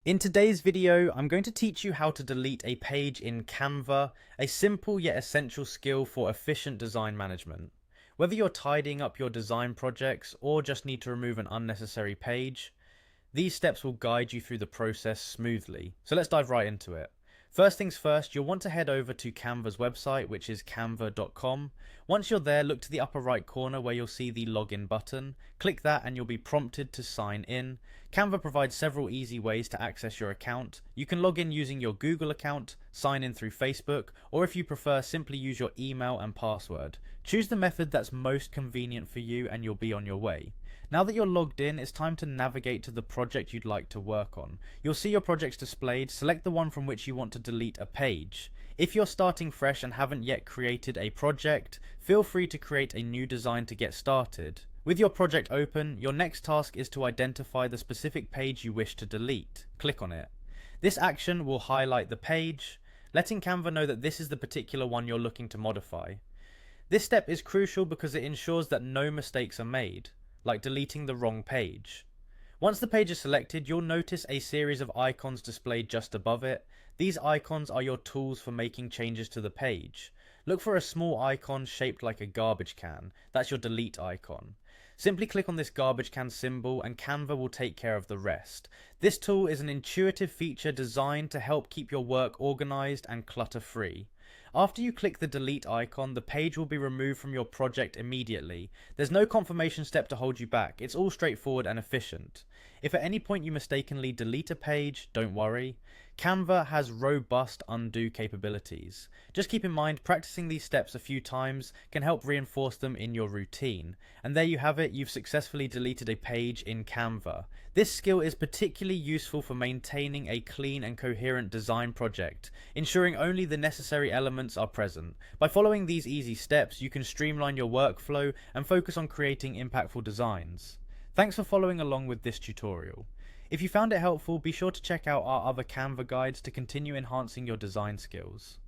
In today's video, I'm going to teach you how to delete a page in Canva, a simple yet essential skill for efficient design management. Whether you're tidying up your design projects or just need to remove an unnecessary page, these steps will guide you through the process smoothly. So let's dive right into it. First things first, you'll want to head over to Canva's website, which is canva.com. Once you're there, look to the upper right corner where you'll see the login button. Click that and you'll be prompted to sign in. Canva provides several easy ways to access your account. You can log in using your Google account, sign in through Facebook, or if you prefer, simply use your email and password. Choose the method that's most convenient for you and you'll be on your way. Now that you're logged in, it's time to navigate to the project you'd like to work on. You'll see your projects displayed. Select the one from which you want to delete a page. If you're starting fresh and haven't yet created a project, feel free to create a new design to get started. With your project open, your next task is to identify the specific page you wish to delete. Click on it. This action will highlight the page, letting Canva know that this is the particular one you're looking to modify. This step is crucial because it ensures that no mistakes are made, like deleting the wrong page. Once the page is selected, you'll notice a series of icons displayed just above it. These icons are your tools for making changes to the page. Look for a small icon shaped like a garbage can. That's your delete icon. Simply click on this garbage can symbol and Canva will take care of the rest. This tool is an intuitive feature designed to help keep your work organized and clutter-free. After you click the delete icon, the page will be removed from your project immediately. There's no confirmation step to hold you back. It's all straightforward and efficient. If at any point you mistakenly delete a page, don't worry. Canva has robust undo capabilities. Just keep in mind, practicing these steps a few times can help reinforce them in your routine. And there you have it, you've successfully deleted a page in Canva. This skill is particularly useful for maintaining a clean and coherent design project, ensuring only the necessary elements are present. By following these easy steps, you can streamline your workflow and focus on creating impactful designs. Thanks for following along with this tutorial. If you found it helpful, be sure to check out our other Canva guides to continue enhancing your design skills.